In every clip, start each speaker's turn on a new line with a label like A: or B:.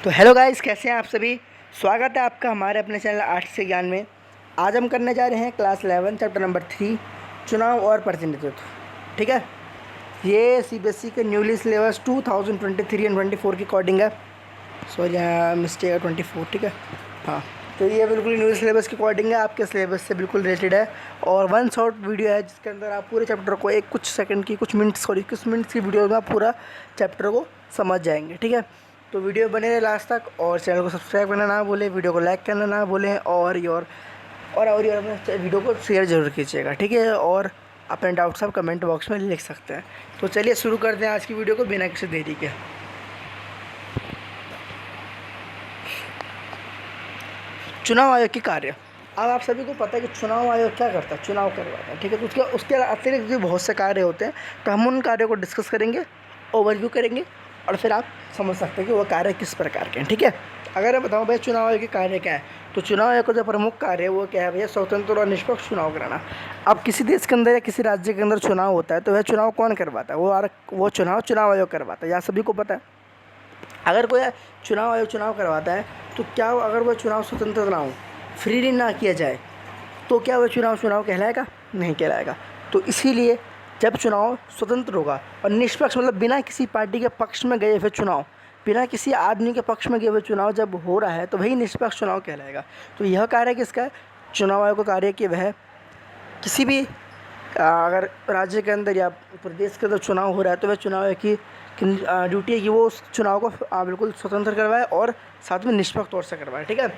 A: तो hello guys, कैसे हैं आप सभी। स्वागत है आपका हमारे अपने चैनल आर्ट से ज्ञान में। आज हम करने जा रहे हैं क्लास 11 चैप्टर नंबर 3 चुनाव और प्रतिनिधित्व। ठीक है, ये सीबीएसई के न्यूली सिलेबस 2023 एंड 24 की अकॉर्डिंग है। सॉरी यहाँ मिस्टेक है, 24। ठीक है, हाँ, तो ये बिल्कुल न्यूली सिलेबस के अकॉर्डिंग है, आपके सिलेबस से बिल्कुल रिलेटेड है। और वन शॉट वीडियो है जिसके अंदर आप पूरे चैप्टर को कुछ मिनट्स की वीडियो में आप पूरा चैप्टर को समझ जाएंगे। ठीक है, तो वीडियो बने रहे लास्ट तक, और चैनल को सब्सक्राइब करना ना भूलें, वीडियो को लाइक करना ना भूलें, और अपने वीडियो को शेयर जरूर कीजिएगा। ठीक है, और अपने डाउट्स आप कमेंट बॉक्स में लिख सकते हैं। तो चलिए शुरू करते हैं आज की वीडियो को बिना किसी देरी के। चुनाव आयोग की कार्य। अब आप सभी को पता है कि चुनाव आयोग क्या करता है, चुनाव करवाता है। ठीक है, तो उसके अतिरिक्त भी बहुत से कार्य होते हैं, तो हम उन कार्यों को डिस्कस करेंगे, ओवरव्यू करेंगे, और फिर आप समझ सकते हैं कि वो कार्य किस प्रकार के हैं। ठीक है, अगर मैं बताऊँ भाई चुनाव आयोग के कार्य क्या है, तो चुनाव आयोग का जो प्रमुख कार्य है वो क्या है भैया, स्वतंत्र और निष्पक्ष चुनाव कराना। अब किसी देश के अंदर या किसी राज्य के अंदर चुनाव होता है तो वह चुनाव कौन करवाता है, वो चुनाव आयोग करवाता है, या सभी को पता है। अगर कोई चुनाव आयोग चुनाव करवाता है तो क्या अगर वह चुनाव स्वतंत्र ना हो, फ्रीली ना किया जाए, तो क्या वह चुनाव कहलाएगा? नहीं कहलाएगा। तो इसीलिए जब चुनाव स्वतंत्र होगा और निष्पक्ष, मतलब बिना किसी पार्टी के पक्ष में गए हुए चुनाव, बिना किसी आदमी के पक्ष में गए हुए चुनाव जब हो रहा है तो वही निष्पक्ष चुनाव कहलाएगा। तो यह कार्य किसका है? चुनाव आयोग का कार्य कि वह किसी भी अगर राज्य के अंदर या प्रदेश के अंदर चुनाव हो रहा है तो वह चुनाव आयोग की ड्यूटी है कि वो उस चुनाव को बिल्कुल स्वतंत्र करवाए और साथ में निष्पक्ष तौर से करवाए। ठीक है,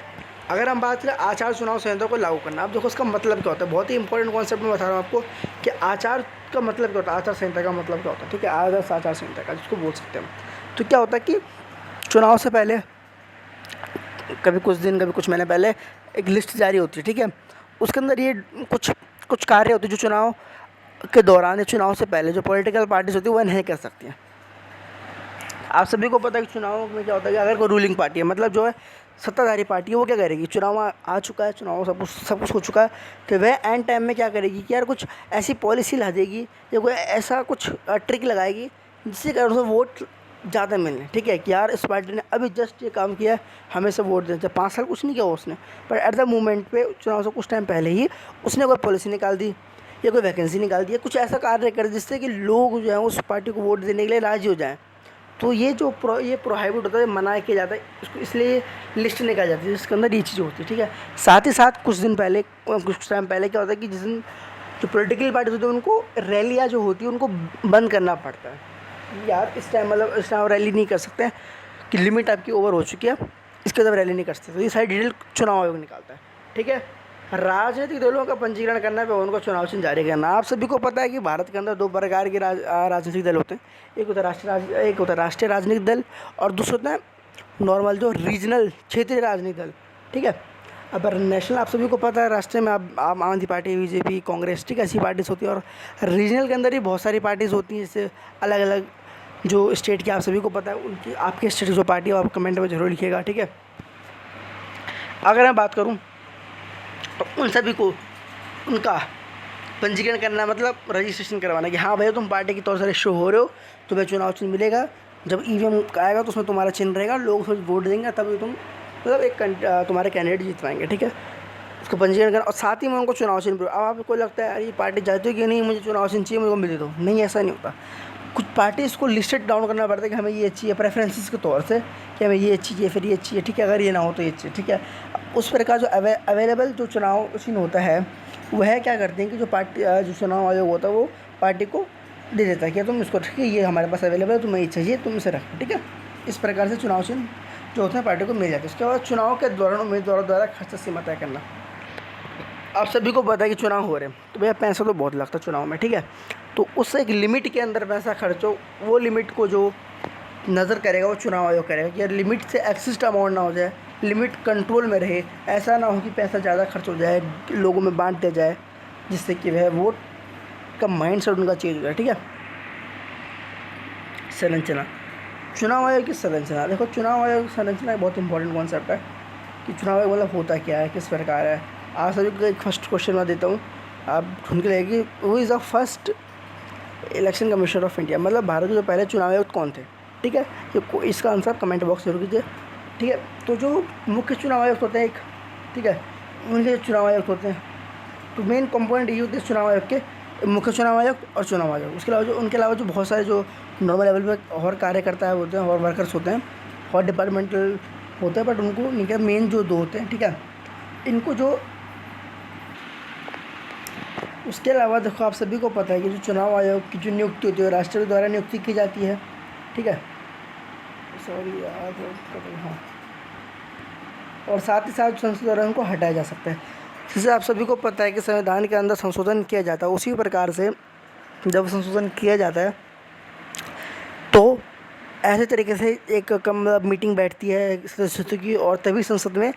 A: अगर हम बात करें आचार चुनाव संहिता को लागू करना, अब देखो उसका मतलब क्या होता है। बहुत ही इंपॉर्टेंट कॉन्सेप्ट मैं बता रहा हूँ आपको कि आचार का मतलब क्या होता है, आचार संहिता का मतलब क्या होता है। ठीक है, आदर्श आचार संहिता का जिसको बोल सकते हैं। तो क्या होता है कि चुनाव से पहले कभी कुछ दिन कभी कुछ महीने पहले एक लिस्ट जारी होती है। ठीक है, उसके अंदर ये कुछ कार्य होते हैं जो चुनाव के दौरान या चुनाव से पहले जो पॉलिटिकल पार्टीज होती है वह नहीं कर सकती हैं। आप सभी को पता है कि चुनाव में क्या होता है कि अगर कोई रूलिंग पार्टी है, मतलब जो है सत्ताधारी पार्टी है, वो क्या करेगी, चुनाव आ चुका है, चुनाव सब कुछ हो चुका है, तो वह एंड टाइम में क्या करेगी कि यार कुछ ऐसी पॉलिसी ला देगी या कोई ऐसा कुछ ट्रिक लगाएगी जिससे कारण उसे वोट ज़्यादा मिलने। ठीक है, कि यार इस पार्टी ने अभी जस्ट ये काम किया है, हमें से वोट देते। 5 साल कुछ नहीं किया उसने, पर एट द मोमेंट पे चुनाव से कुछ टाइम पहले ही उसने कोई पॉलिसी निकाल दी या कोई वैकेंसी निकाल दी, कुछ ऐसा कार्य कर जिससे कि लोग जो है उस पार्टी को वोट देने के लिए राज़ी हो जाएँ। तो ये जो प्रोहाइबिट होता है, मना किया जाता है, इसको इसलिए लिस्ट निकाली जाती है जिसके अंदर ये चीज़ होती है। ठीक है, साथ ही साथ कुछ टाइम पहले क्या होता है कि जिस दिन जो पॉलिटिकल पार्टीज होती है उनको रैलियाँ जो होती है उनको बंद करना पड़ता है। यार इस टाइम रैली नहीं कर सकते हैं कि लिमिट आपकी ओवर हो चुकी है, इसके बाद रैली नहीं कर सकते। तो ये सारी डिटेल चुनाव आयोग निकालता है। ठीक है, राजनीतिक दलों का पंजीकरण करना पे उनको चुनाव चिन्ह जारी करना। आप सभी को पता है कि भारत के अंदर 2 प्रकार के राजनीतिक दल होते हैं। एक होता है राष्ट्रीय राजनीतिक दल, और दूसरा होता है नॉर्मल जो रीजनल क्षेत्रीय राजनीतिक दल। ठीक है, अब नेशनल आप सभी को पता है, राष्ट्रीय में आप आम आदमी पार्टी, बीजेपी, कांग्रेस, ठीक है, ऐसी पार्टीज होती है। और रीजनल के अंदर ही बहुत सारी पार्टीज़ होती हैं, जैसे अलग अलग जो स्टेट की आप सभी को पता है उनकी, आपके स्टेट की जो पार्टी है आप कमेंट में जरूर लिखिएगा। ठीक है, अगर मैं बात करूँ तो उन सभी को उनका पंजीकरण करना मतलब रजिस्ट्रेशन करवाना कि हाँ भैया तुम पार्टी के तौर से रजिस्टर हो रहे हो, तुम्हें चुनाव चिन्ह मिलेगा। जब ईवीएम आएगा तो उसमें तुम्हारा चिन्ह रहेगा, लोग उसमें वोट देंगे, तभी तुम मतलब एक तुम्हारे कैंडिडेट जीत पाएंगे। ठीक है, उसको पंजीकरण करना, और साथ ही में उनको चुनाव चिन्ह। अब आपको लगता है यार ये पार्टी चाहती है कि नहीं मुझे चुनाव चिन्ह चाहिए, मुझे को मिले दो, नहीं ऐसा नहीं होता। कुछ पार्टी इसको लिस्टेड डाउन करना पड़ता है कि हमें ये चाहिए प्रेफरेंसेस के तौर से, कि हमें ये चाहिए, फिर ये चाहिए। ठीक है, अगर ये ना हो तो ये चाहिए। ठीक है, उस प्रकार जो अवेलेबल जो चुनाव चिन्ह होता है वह क्या करते हैं कि जो चुनाव आयोग होता है वो पार्टी को दे देता है कि तुम इसको, ठीक है, ये हमारे पास अवेलेबल है, तुम्हें ये चाहिए, तुम इसे रखो। ठीक है, इस प्रकार से चुनाव चिन्ह जो होते हैं पार्टी को मिल जाते हैं। उसके बाद चुनाव के दौरान उम्मीदवारों द्वारा खर्च सीमा तय करना। आप सभी को पता है कि चुनाव हो रहे हैं तो भैया पैसा तो बहुत लगता है चुनाव में। ठीक है, तो उससे एक लिमिट के अंदर पैसा खर्च हो, वो लिमिट को जो नज़र करेगा वो चुनाव आयोग करेगा कि यार लिमिट से एक्सिस्ट अमाउंट ना हो जाए, लिमिट कंट्रोल में रहे, ऐसा ना हो कि पैसा ज़्यादा खर्च हो जाए, लोगों में बांट दिया जाए, जिससे कि वह वोट का माइंड सेट उनका चेंज हो जाए। ठीक है, संरचना, चुनाव आयोग की संरचना। देखो चुनाव आयोग की संरचना एक बहुत इंपॉर्टेंट कॉन्सेप्ट है कि चुनाव आयोग मतलब होता क्या है, किस प्रकार है। आप सभी को एक फर्स्ट क्वेश्चन मैं देता हूँ, आप ढूंढ के लेगी, who is the first election commissioner of India, मतलब भारत के जो पहले चुनाव आयुक्त कौन थे। ठीक है, ये इसका आंसर आप कमेंट बॉक्स जरूर कीजिए। ठीक है। तो जो मुख्य चुनाव आयुक्त होते हैं एक, ठीक है, उनके चुनाव आयुक्त होते हैं। तो मेन कंपोनेंट ये होते हैं चुनाव आयोग के, मुख्य चुनाव आयुक्त और चुनाव आयोग। उसके अलावा जो उनके अलावा जो बहुत सारे जो नॉर्मल लेवल पे और कार्यकर्ता होते हैं और वर्कर्स होते हैं और डिपार्टमेंटल होते हैं, बट उनको इनके मेन जो दो होते हैं, ठीक है, इनको जो। उसके अलावा देखो आप सभी को पता है कि जो चुनाव आयोग की जो नियुक्ति होती है राष्ट्रपति द्वारा नियुक्ति की जाती है, ठीक है, सॉरी याद हाँ, और साथ ही साथ संसद द्वारा उनको हटाया जा सकता है। जैसे आप सभी को पता है कि संविधान के अंदर संशोधन किया जाता है, उसी प्रकार से जब संशोधन किया जाता है तो ऐसे तरीके से एक कम मीटिंग बैठती है सदस्यों की, और तभी संसद में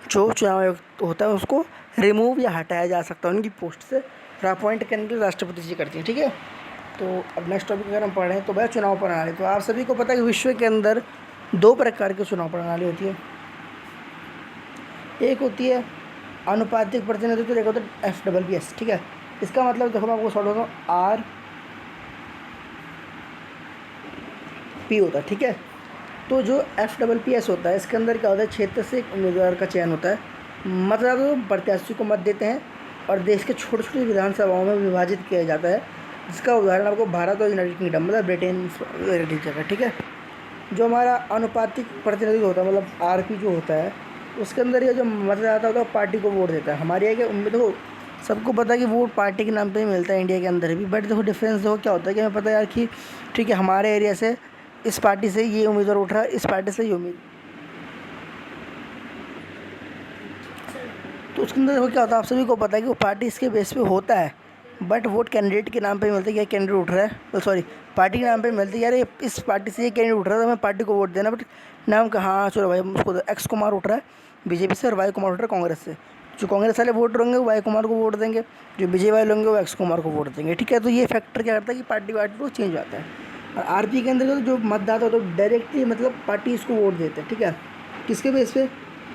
A: जो चुनाव आयोग होता है उसको रिमूव या हटाया जा सकता है उनकी पोस्ट से, और अपॉइंट करने के लिए राष्ट्रपति जी करती हैं, ठीक है। तो अब नेक्स्ट टॉपिक अगर हम पढ़ें तो वह चुनाव प्रणाली। तो आप सभी को पता है कि विश्व के अंदर 2 प्रकार की चुनाव प्रणाली होती है। एक होती है अनुपातिक प्रतिनिधित्व, एक होता है FWS, ठीक है। इसका मतलब देखो मैं आपको सॉल्व करता हूँ, RP होता है, ठीक है। तो जो FWS होता है इसके अंदर क्या होता है, क्षेत्र से एक उम्मीदवार का चयन होता है, मतलब प्रत्याशी को मत देते हैं और देश के छोटे छोटे विधानसभाओं में विभाजित किया जाता है, जिसका उदाहरण आपको भारत और यूनाइटेड किंगडम मतलब ब्रिटेन जगह, ठीक है। जो हमारा अनुपातिक प्रतिनिधित्व होता है मतलब RP जो होता है, उसके अंदर ये जो मतदाता होता है वो पार्टी को वोट देता है। हमारे यहाँ के उम्मीद हो सबको पता है कि वोट पार्टी के नाम पे ही मिलता है इंडिया के अंदर भी, बट देखो डिफरेंस देखो क्या होता है कि हमें पता है यार कि ठीक है हमारे एरिया से इस पार्टी से ये उम्मीदवार उठ रहा है, इस पार्टी से ये उम्मीद, तो उसके अंदर देखो क्या होता है, आप सभी को पता है कि वो पार्टी इसके बेस पे होता है, बट वोट कैंडिडेट के नाम पे मिलता है कि कैंडिडेट उठ रहा है, तो सॉरी पार्टी के नाम पे मिलती है यार इस पार्टी से ये कैंडिडेट उठ रहा है तो हमें पार्टी को वोट देना, बट नाम का हाँ चलो भाई उसको एक्स कुमार उठ रहा है बीजेपी से और वाई कुमार उठ रहा है कांग्रेस से। जो कांग्रेस वाले वोटर होंगे वो वाई कुमार को वोट देंगे, जो बीजेपी वाले होंगे वो एक्स कुमार को वोट देंगे, ठीक है। तो ये फैक्टर क्या करता है कि पार्टी को चेंज होता है। और RP के अंदर जो मतदाता होता है डायरेक्टली मतलब पार्टी इसको वोट देते हैं, ठीक है। किसके बेस पे,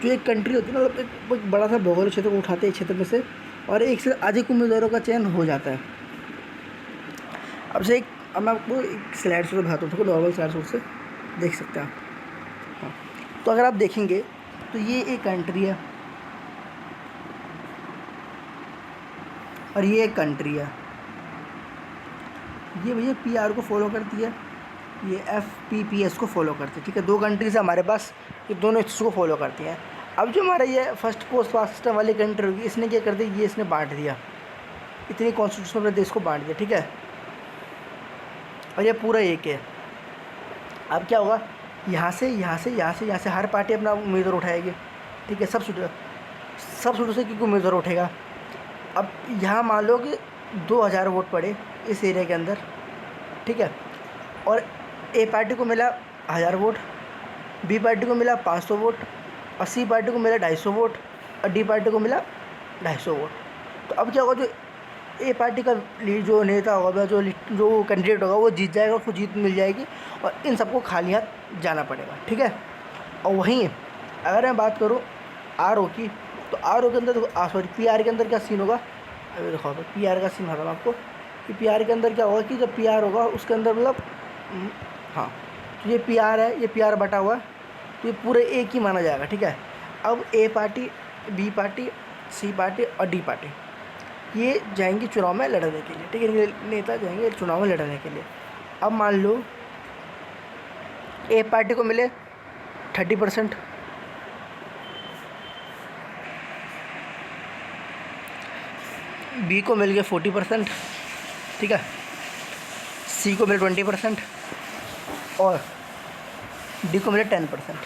A: जो एक कंट्री होती है ना मतलब एक बड़ा सा भौगोलिक क्षेत्र को उठाते हैं क्षेत्र में से, और एक से अधिक उम्मीदवारों का चयन हो जाता है। अब मैं आपको एक स्लाइड से दिखाता हूँ, नॉर्मल स्लाइड से देख सकते हैं आप। हाँ, तो अगर आप देखेंगे तो ये एक कंट्री है और ये एक कंट्री है, ये भैया PR को फॉलो करती है, ये FPPS को फॉलो करती है, ठीक है। 2 कंट्रीज हमारे पास, ये दोनों इसको फॉलो करती हैं। अब जो हमारा ये फर्स्ट पोस्ट पास सिस्टम वाली कंट्री होगी, इसने क्या कर दिया, ये इसने बांट दिया, इतनी कॉन्स्टिट्यूशन अपने देश को बांट दिया, ठीक है। और ये पूरा एक है। अब क्या होगा, यहाँ से हर पार्टी अपना उम्मीदवार उठाएगी, ठीक है। सब सीटों से क्योंकि उम्मीदवार उठेगा। अब यहाँ मान लो कि 2000 वोट पड़े इस एरिया के अंदर, ठीक है, और A पार्टी को मिला 1000 वोट, B पार्टी को मिला 500 वोट, और C पार्टी को मिला 250 वोट, और D पार्टी को मिला 250 वोट। तो अब क्या होगा, जो A पार्टी का जो नेता होगा, जो कैंडिडेट होगा वो जीत जाएगा, उसको जीत मिल जाएगी, और इन सबको खाली हाथ जाना पड़ेगा, ठीक है। और वहीं अगर मैं बात करूँ RO की, तो RO के अंदर सॉरी PR के अंदर क्या सीन होगा, अभी देखो PR का सीन बताऊँ आपको कि PR के अंदर क्या होगा कि जब PR होगा उसके अंदर मतलब हाँ, तो ये PR है, ये PR बटा हुआ है, तो ये पूरे एक ही माना जाएगा, ठीक है। अब A party, B party, C party और D पार्टी ये जाएंगी चुनाव में लड़ने के लिए, ठीक है। ये नेता जाएंगे चुनाव में लड़ने के लिए। अब मान लो A पार्टी को मिले 30%, B को मिल गया 40%, ठीक है, C को मिले 20% और D को मिले 10%।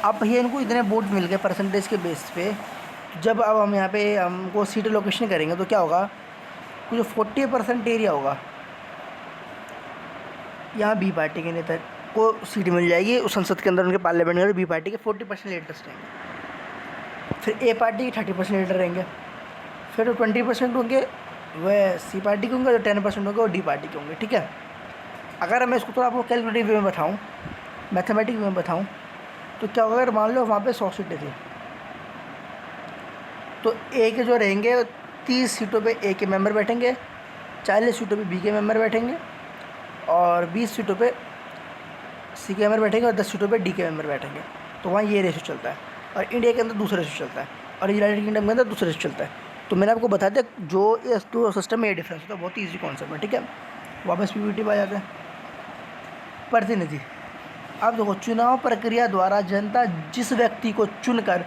A: अब भैया इनको इतने वोट मिल गए परसेंटेज के बेस पे, जब अब हम यहाँ पे हमको सीट लोकेशन करेंगे तो क्या होगा, जो 40% एरिया होगा यहाँ B पार्टी के नेता को सीट मिल जाएगी उस संसद के अंदर, उनके पार्लियामेंट में B पार्टी के 40% लीडर्स रहेंगे, फिर A पार्टी के 30% लीडर रहेंगे, फिर 20% होंगे वह C पार्टी के होंगे, जो 10% होंगे वो D पार्टी के होंगे, ठीक है। अगर मैं इसको थोड़ा आपको कैलकुलेटिव वे में बताऊँ, मैथमेटिक वे में बताऊँ, तो क्या होगा, अगर मान लो वहाँ पे 100 सीटें थी तो A के जो रहेंगे 30 सीटों पे A के मेंबर बैठेंगे, 40 सीटों पे B के मेंबर बैठेंगे, और 20 सीटों पे सी के मेंबर बैठेंगे और 10 सीटों पे डी के मेंबर बैठेंगे। तो वहाँ ये रेशो चलता है, और इंडिया के अंदर दूसरा रेशो चलता है, और यूनाइटेड किंगडम के अंदर दूसरा रेशो चलता है। तो मैंने आपको बता दिया जो इस दो सिस्टम में ये डिफरेंस होता है, बहुत ईजी कॉन्सेप्ट है, ठीक है। वापस पीपीटी पे आ जाते हैं। प्रतिनिधि, अब देखो, चुनाव प्रक्रिया द्वारा जनता जिस व्यक्ति को चुनकर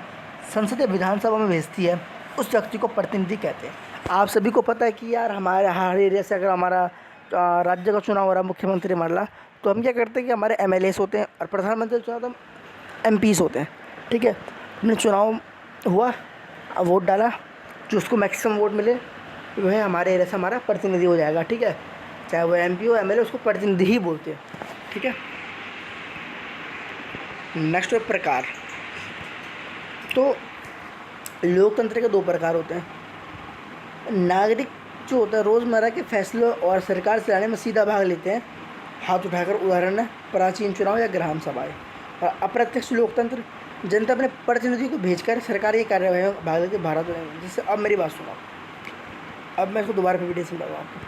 A: संसद या विधानसभा में भेजती है उस व्यक्ति को प्रतिनिधि कहते हैं। आप सभी को पता है कि यार हमारे एरिया से अगर हमारा राज्य का चुनाव हो रहा है, मुख्यमंत्री मान तो हम क्या करते हैं कि हमारे MLAs होते हैं और प्रधानमंत्री चुनाव तो MPs होते हैं, ठीक है। हमने चुनाव हुआ, वोट डाला, जो उसको मैक्सिमम वोट मिले वह हमारे एरिया से हमारा प्रतिनिधि हो जाएगा, ठीक है। चाहे वो MP हो MLA, उसको प्रतिनिधि ही बोलते हैं, ठीक है। नेक्स्ट है प्रकार। तो लोकतंत्र के 2 प्रकार होते हैं। नागरिक जो होता है रोज़मर्रा के फैसलों और सरकार चलाने में सीधा भाग लेते हैं, हाथ उठाकर, उदाहरण है प्राचीन चुनाव या ग्राम सभाएँ। और अप्रत्यक्ष लोकतंत्र, जनता अपने प्रतिनिधि को भेजकर सरकारी कार्यवाही में भाग लेते भारत में। जैसे अब मेरी बात सुनो, अब मैं इसको दोबारा पीपीटी समझाऊँगा आपको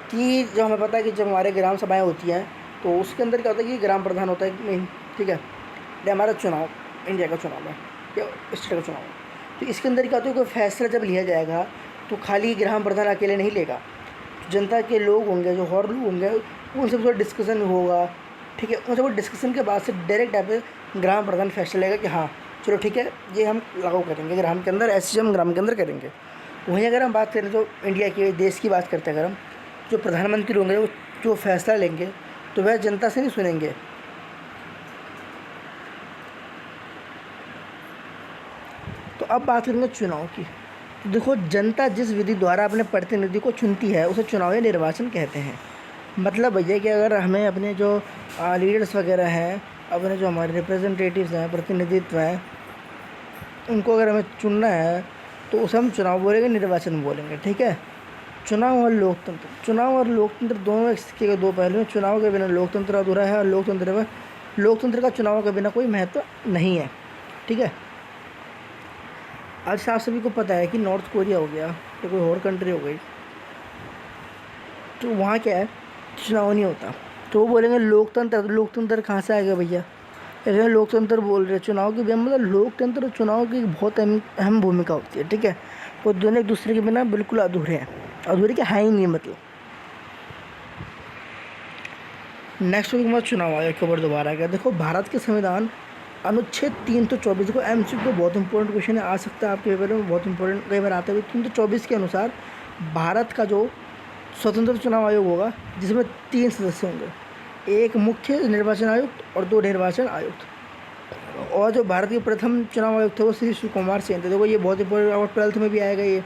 A: कि जो हमें पता है कि जब हमारे ग्राम सभाएँ होती हैं तो उसके अंदर क्या होता है कि ग्राम प्रधान होता है मेन, ठीक है। ये हमारा चुनाव, इंडिया का चुनाव है या स्टेट का चुनाव है। तो इसके अंदर क्या होता है, कोई फैसला जब लिया जाएगा तो खाली ग्राम प्रधान अकेले नहीं लेगा, जनता के लोग होंगे, जो और लोग होंगे, उनसे थोड़ा डिस्कशन होगा, ठीक है। उनसे वो डिस्कशन के बाद से डायरेक्ट यहाँ पे ग्राम प्रधान फैसला लेगा कि हाँ चलो ठीक है, ये हम लागू करेंगे ग्राम के अंदर, ऐसे हम ग्राम के अंदर करेंगे। वहीं अगर हम बात करें तो इंडिया के देश की बात करते हैं, अगर हम जो प्रधानमंत्री होंगे वो जो फैसला लेंगे तो वह जनता से नहीं सुनेंगे। तो अब बात करेंगे चुनाव की। तो देखो, जनता जिस विधि द्वारा अपने प्रतिनिधि को चुनती है उसे चुनाव या निर्वाचन कहते हैं। मतलब भैया कि अगर हमें अपने जो लीडर्स वगैरह हैं, अपने जो हमारे रिप्रेजेंटेटिव्स हैं, प्रतिनिधित्व हैं, उनको अगर हमें चुनना है तो उसे हम चुनाव बोलेंगे, निर्वाचन बोलेंगे, ठीक है। चुनाव और लोकतंत्र, चुनाव और लोकतंत्र दोनों एक सिक्के के 2 पहलू हैं। चुनाव के बिना लोकतंत्र अधूरा है और लोकतंत्र का चुनाव के बिना कोई महत्व नहीं है, ठीक है। आज आप सभी को पता है कि नॉर्थ कोरिया हो गया या कोई और कंट्री हो गई, तो वहाँ क्या है, चुनाव नहीं होता। तो वो बोलेंगे लोकतंत्र, तो लोकतंत्र कहाँ से आ गया भैया, ऐसे लोकतंत्र बोल रहे हैं। चुनाव के बिना मतलब लोकतंत्र और चुनाव की बहुत अहम भूमिका होती है, ठीक है। वो दोनों एक दूसरे के बिना बिल्कुल अधूरे हैं, अधूरे क्या है ही नहीं मतलब। नेक्स्ट वीक में चुनाव आयोग के ऊपर दोबारा गया। देखो, भारत के संविधान अनुच्छेद 324 को MCQ को बहुत इंपॉर्टेंट क्वेश्चन है, आ सकता है आपके पेपर में, बहुत इंपॉर्टेंट कई बार आता है। 324 के अनुसार भारत का जो स्वतंत्र चुनाव आयोग होगा जिसमें 3 सदस्य होंगे, एक मुख्य निर्वाचन आयुक्त और 2 निर्वाचन आयुक्त। और जो भारत के प्रथम चुनाव आयुक्त थे वो श्री सुकुमार सेन थे। देखो, ये बहुत इंपॉर्टेंट, और 12th में भी आएगा ये,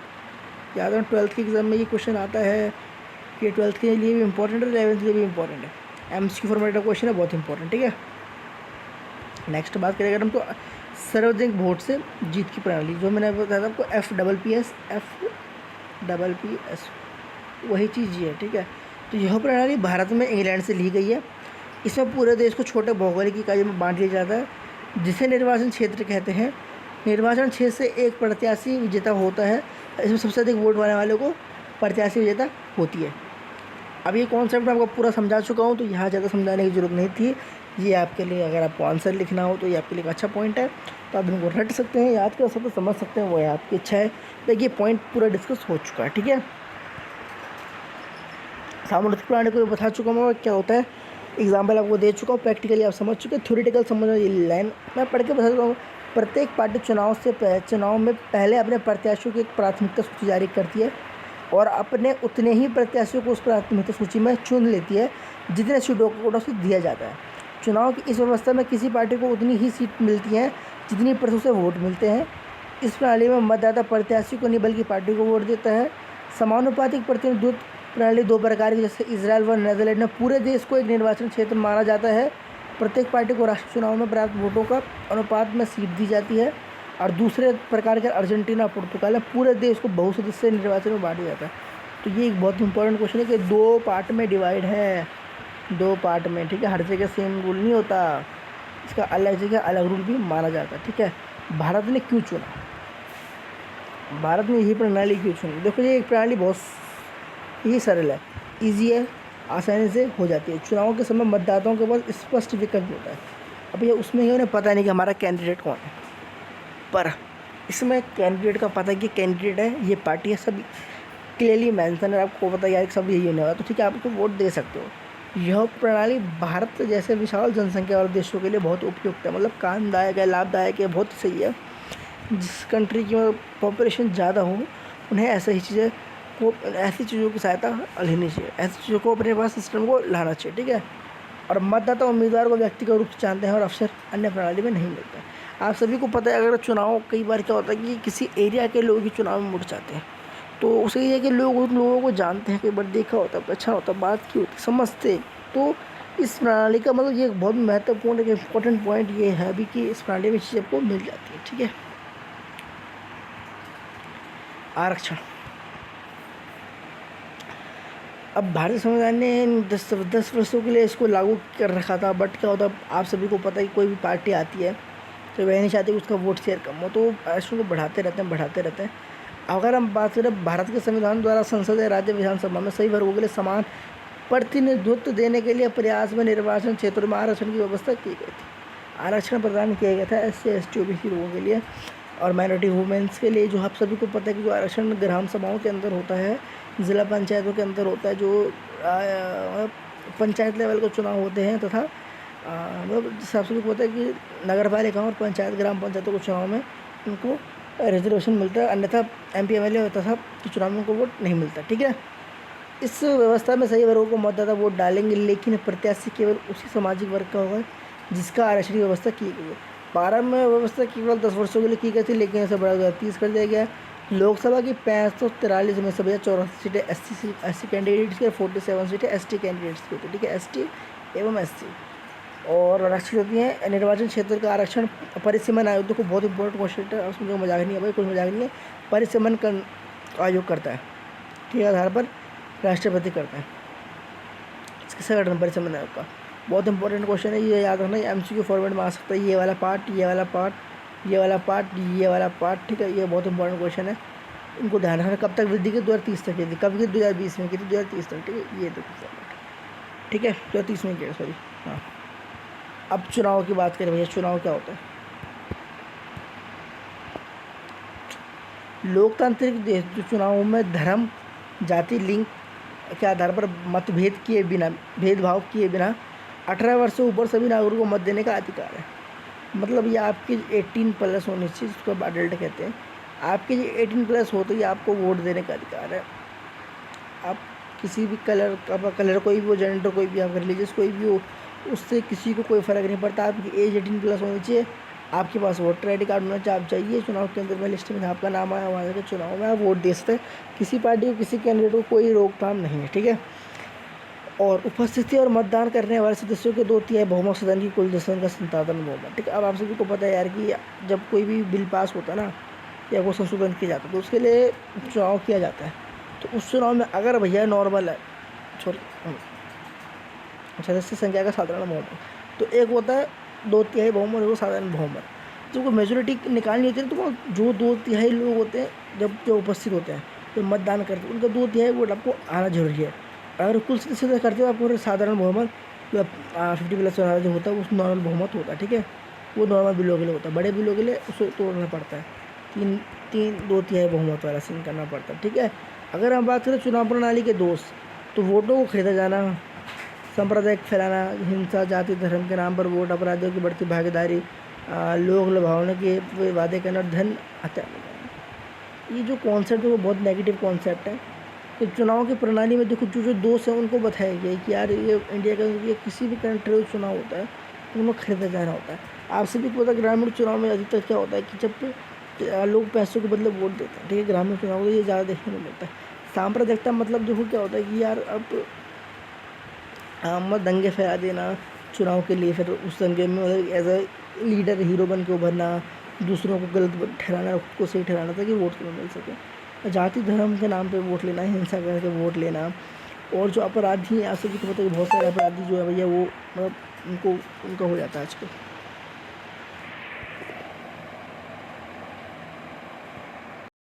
A: याद है 12th के एग्ज़ाम में ये क्वेश्चन आता है कि 12th के लिए भी इंपॉर्टेंट है, 11th के लिए भी इंपॉर्टेंट है। MCQ फॉर्मेट का क्वेश्चन है, बहुत इंपॉर्टेंट, ठीक है। नेक्स्ट बात करें अगर हम, तो सार्वजनिक वोट से जीत की प्रणाली, जो मैंने बताया था आपको, FPPS वही चीज़ ये है, ठीक है। तो यह प्रणाली भारत में इंग्लैंड से ली गई है। इसमें पूरे देश को छोटे भौगोलिक इकाई में बांट दिया जाता है जिसे निर्वाचन क्षेत्र कहते हैं। निर्वाचन क्षेत्र से एक प्रत्याशी विजेता होता है, इसमें सबसे अधिक वोट पाने वाले को प्रत्याशी विजेता होती है। अब ये कॉन्सेप्ट मैं आपको पूरा समझा चुका हूँ, तो यहाँ ज़्यादा समझाने की ज़रूरत नहीं थी। ये आपके लिए, अगर आपको आंसर लिखना हो तो ये आपके लिए एक अच्छा पॉइंट है, तो आप इनको रट सकते हैं, याद कर सकते हैं, समझ सकते हैं, वो है आपकी इच्छा है। देखिए, पॉइंट पूरा डिस्कस हो चुका है, ठीक है। सामुदायिक प्रणाली को बता चुका हूँ क्या होता है, एग्जाम्पल आपको दे चुका हूँ, प्रैक्टिकली आप समझ चुके हैं। थ्योरेटिकल समझना, ये लाइन मैं पढ़ के बता चुका हूँ। प्रत्येक पार्टी चुनाव में पहले अपने प्रत्याशियों की एक प्राथमिकता सूची जारी करती है और अपने उतने ही प्रत्याशियों को उस प्राथमिकता सूची में चुन लेती है जितने सीटों को उसे दिया जाता है। चुनाव की इस व्यवस्था में किसी पार्टी को उतनी ही सीट मिलती है जितनी प्रतिशत से वोट मिलते हैं। इस प्रणाली में मतदाता प्रत्याशी को नहीं बल्कि पार्टी को वोट देता है। समानुपातिक प्रतिनिधित्व प्रणाली 2 प्रकार की, जैसे इजराइल व नीदरलैंड में पूरे देश को एक निर्वाचन क्षेत्र माना जाता है। प्रत्येक पार्टी को राष्ट्रीय चुनाव में प्राप्त वोटों का अनुपात में सीट दी जाती है। और दूसरे प्रकार के अर्जेंटीना, पुर्तगाल में पूरे देश को बहुसदस्यीय निर्वाचन में बांटा जाता है। तो ये एक बहुत इंपॉर्टेंट क्वेश्चन है कि 2 पार्ट में डिवाइड है, 2 पार्ट में, ठीक है। हर जगह सेम रूल नहीं होता, इसका अलग जगह अलग रूल भी माना जाता है, ठीक है। भारत ने क्यों चुना, भारत ने यही प्रणाली क्यों चुनी? देखो, ये एक प्रणाली बहुत ही सरल है, ईजी है, आसानी से हो जाती है। चुनाव के समय मतदाताओं के पास स्पष्ट विकल्प होता है। अब ये उसमें उन्हें पता नहीं कि हमारा कैंडिडेट कौन है, पर इसमें कैंडिडेट का पता है कि कैंडिडेट है, ये पार्टी है, सब क्लियरली मेंशन है। आपको पता है यार सब यही होने वाला, तो ठीक है आप उसको वोट दे सकते हो। यह प्रणाली भारत जैसे विशाल जनसंख्या वाले देशों के लिए बहुत उपयुक्त है, मतलब कामदायक है, लाभदायक है, बहुत सही है। जिस कंट्री की पॉपुलेशन ज़्यादा हो उन्हें ऐसी चीज़ों की सहायता लेनी चाहिए, ऐसी चीज़ों को अपने पास सिस्टम को लाना चाहिए, ठीक है। और मतदाता उम्मीदवार को व्यक्तिगत रूप से जानते हैं और अवसर अन्य प्रणाली में नहीं मिलता है। आप सभी को पता है अगर चुनाव कई बार क्या होता है कि किसी एरिया के लोग ही चुनाव में मुड़ जाते हैं, तो उस एरिया के लोग उन लोगों को जानते हैं, कई बार देखा होता है, अच्छा होता, बात की होती, समझते। तो इस प्रणाली का मतलब ये बहुत महत्वपूर्ण एक इम्पोर्टेंट पॉइंट ये है अभी कि इस प्रणाली में चीज़ आपको मिल जाती है, ठीक है। आरक्षण। अब भारतीय संविधान ने 10 वर्षों के लिए इसको लागू कर रखा था, बट क्या होता है आप सभी को पता है कि कोई भी पार्टी आती है तो वह नहीं चाहती उसका वोट शेयर कम हो, तो आरक्षण को बढ़ाते रहते हैं। अगर हम बात करें भारत के संविधान द्वारा संसद या राज्य विधानसभा में सभी वर्गों के लिए समान प्रतिनिधित्व देने के लिए प्रयास में निर्वाचन क्षेत्रों में आरक्षण की व्यवस्था की गई थी। आरक्षण प्रदान किया गया था SC ST OBC लोगों के लिए और माइनॉरिटी वुमेंस के लिए। जो आप सभी को पता है कि जो आरक्षण ग्राम सभाओं के अंदर होता है, ज़िला पंचायतों के अंदर होता है, जो पंचायत लेवल के चुनाव होते हैं, तथा मतलब जिस आप सभी को पता है कि नगर पालिका और पंचायत ग्राम पंचायतों के चुनाव में उनको रिजर्वेशन मिलता है, अन्यथा MP MLA तथा चुनाव में उनको वोट नहीं मिलता, ठीक है। इस व्यवस्था में सही वर्गों को मतदाता वोट डालेंगे, लेकिन प्रत्याशी केवल उसी सामाजिक वर्ग का होगा जिसका आरक्षण की व्यवस्था की गई है। प्रारंभ में व्यवस्था केवल 10 वर्षों के लिए की गई थी, लेकिन इसे बढ़ा 30 कर दिया गया। लोकसभा की 543 में से 84 सीटें SC कैंडिडेट्स की, 47 सीटें ST कैंडिडेट्स की होती है, ठीक है, ST एवं SC। और आरक्षित होती है निर्वाचन क्षेत्र का आरक्षण परिसीमन आयोग। देखो बहुत इंपॉर्टेंट क्वेश्चन है, उसमें मजाक नहीं है भाई, कोई मजाक नहीं है। परिसीमन आयोग करता है, ठीक है, आधार पर राष्ट्रपति करता है इसके गठन परिसीमन आयोग का। बहुत इंपॉर्टेंट क्वेश्चन है, ये याद रखना, MCQ फॉर्मेट में आ सकता है, ये वाला पार्ट, ये वाला पार्ट, ये वाला पार्ट, ये वाला पार्ट, ठीक है। ये बहुत इंपॉर्टेंट क्वेश्चन है, इनको ध्यान रखना। कब तक वृद्धि की? 2030 तक की थी। कब की? 2020 में की थी, 2030 तक, ठीक है। ये देखो फॉर्मेट, ठीक है, 2030 में की, सॉरी, हाँ। अब चुनाव की बात करें भैया, चुनाव क्या होता है? लोकतांत्रिक देश जो चुनावों में धर्म, जाति, लिंग के आधार पर मतभेद किए बिना, भेदभाव किए बिना 18 वर्ष से ऊपर सभी नागरिकों को मत देने का अधिकार है। मतलब ये आपकी 18+ होनी चाहिए, जिसको अडल्ट कहते हैं। आपके जो 18+ होते ही आपको वोट देने का अधिकार है। आप किसी भी कलर कोई भी हो, जेंडर कोई भी, आपका रिलीजियस कोई भी हो, उससे किसी को कोई फ़र्क नहीं पड़ता। आपकी एज 18+ होनी चाहिए, आपके पास वोटर ID कार्ड होना चाहिए। आप जाइए चुनाव केंद्र में, लिस्ट में आपका नाम आया, वहाँ के चुनाव में आप वोट दे सकते हैं। किसी पार्टी को, किसी कैंडिडेट को कोई रोकथाम नहीं है, ठीक है। और उपस्थिति और मतदान करने वाले सदस्यों के 2/3 बहुमत सदन की कुल सदन का संतावन बहुमत, ठीक है। अब आप सभी को पता है यार कि जब कोई भी बिल पास होता है ना, या वो संशोधन किया जाता है, तो उसके लिए चुनाव किया जाता है। तो उस चुनाव में अगर भैया नॉर्मल है, सदस्य संख्या का साधारण बहुमत, तो एक होता है 2/3 बहुमत, वो साधारण बहुमत। जब कोई मेजोरिटी निकालनी होती है तो वो जो 2/3 लोग होते हैं, जो उपस्थित होते हैं, जो मतदान करते हैं, उनका 2/3 वोट आपको आना जरूरी है। अगर कुल सदस्य करते हो आपको साधारण बहुमत, 50+ वाला जो होता है वो नॉर्मल बहुमत होता है, ठीक है। वो नॉर्मल बिलों के लिए होता है, बड़े बिलों के लिए उसको तोड़ना पड़ता है, 2/3 बहुमत वाला सीन करना पड़ता है, ठीक है। अगर हम बात करें चुनाव प्रणाली के दोष, तो वोटों को खरीदा जाना, सांप्रदायिक फैलाना, हिंसा, जाति धर्म के नाम पर वोट, अपराधियों की बढ़ती भागीदारी, लोग लुभावने के वादे करना और धन हत्या करना। ये जो कॉन्सेप्ट है वो बहुत नेगेटिव कॉन्सेप्ट है। तो चुनाव की प्रणाली में देखो जो दोष है उनको बताया गया है कि यार ये इंडिया का, ये किसी भी कंट्री में चुनाव होता है तो उनको खरीदा जाना होता है। आप सभी को पता है ग्रामीण चुनाव में अधिकतर क्या होता है कि जब लोग पैसों के बदले वोट देते हैं, ठीक है। ग्रामीण चुनाव में ये ज़्यादा देखने को मिलता है। सांप्रदायिकता मतलब देखो क्या होता है कि यार अब दंगे फैला देना चुनाव के लिए, फिर उस दंगे में मतलब एज ए लीडर हीरो बन के उभरना, दूसरों को गलत ठहराना, खुद को सही ठहराना ताकि वोट तुम्हें मिल सके। जाति धर्म के नाम पे वोट लेना, हिंसा करके वोट लेना, और जो अपराधी हैं, आप सभी को पता है बहुत सारे अपराधी जो है भैया वो मतलब उनका हो जाता है आजकल।